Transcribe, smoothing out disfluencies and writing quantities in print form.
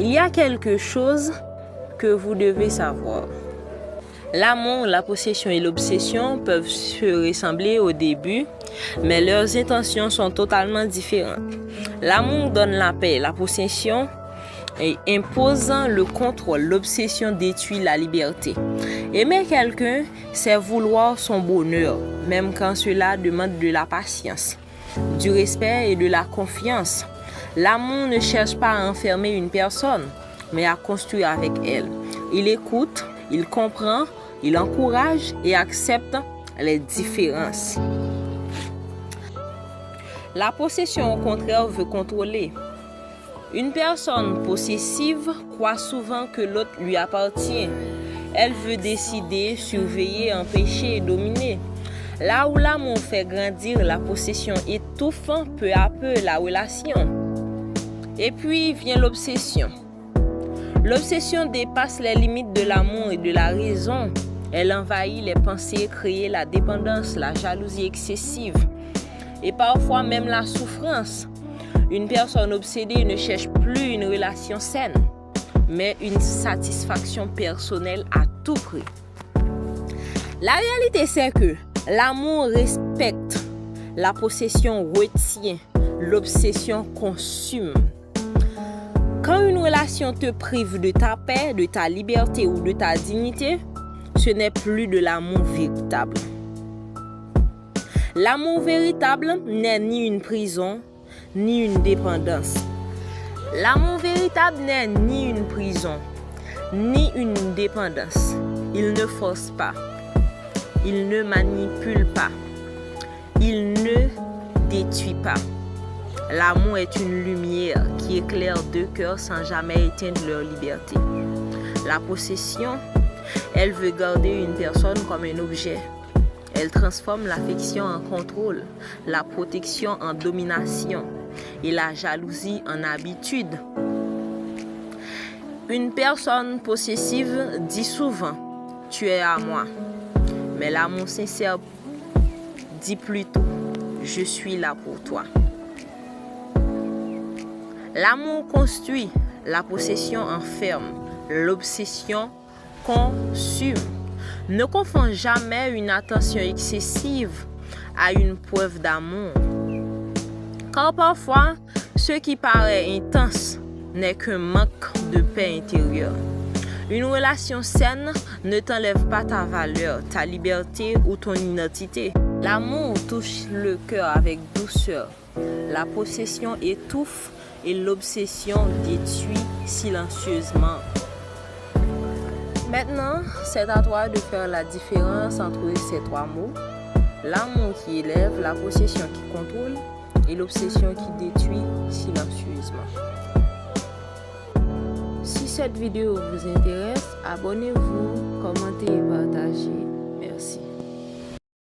Il y a quelque chose que vous devez savoir. L'amour, la possession et l'obsession peuvent se ressembler au début, mais leurs intentions sont totalement différentes. L'amour donne la paix, la possession impose le contrôle, l'obsession détruit la liberté. Aimer quelqu'un, c'est vouloir son bonheur, même quand cela demande de la patience, du respect et de la confiance. L'amour ne cherche pas à enfermer une personne, mais à construire avec elle. Il écoute, il comprend, il encourage et accepte les différences. La possession, au contraire, veut contrôler. Une personne possessive croit souvent que l'autre lui appartient. Elle veut décider, surveiller, empêcher et dominer. Là où l'amour fait grandir, la possession étouffe peu à peu la relation. Et puis vient l'obsession. L'obsession dépasse les limites de l'amour et de la raison. Elle envahit les pensées, crée la dépendance, la jalousie excessive et parfois même la souffrance. Une personne obsédée ne cherche plus une relation saine, mais une satisfaction personnelle à tout prix. La réalité, c'est que l'amour respecte, la possession retient, l'obsession consume. Quand une relation te prive de ta paix, de ta liberté ou de ta dignité, ce n'est plus de l'amour véritable. L'amour véritable n'est ni une prison, ni une dépendance. L'amour véritable n'est ni une prison, ni une dépendance. Il ne force pas, il ne manipule pas, il ne détruit pas. L'amour est une lumière qui éclaire deux cœurs sans jamais éteindre leur liberté. La possession, elle veut garder une personne comme un objet. Elle transforme l'affection en contrôle, la protection en domination et la jalousie en habitude. Une personne possessive dit souvent « tu es à moi », mais l'amour sincère dit plutôt « je suis là pour toi ». L'amour construit, la possession enferme, l'obsession consume. Ne confonds jamais une attention excessive à une preuve d'amour. Car parfois, ce qui paraît intense n'est qu'un manque de paix intérieure. Une relation saine ne t'enlève pas ta valeur, ta liberté ou ton identité. L'amour touche le cœur avec douceur. La possession étouffe et l'obsession détruit silencieusement. Maintenant, c'est à toi de faire la différence entre ces trois mots. L'amour qui élève, la possession qui contrôle et l'obsession qui détruit silencieusement. Si cette vidéo vous intéresse, abonnez-vous, commentez et partagez.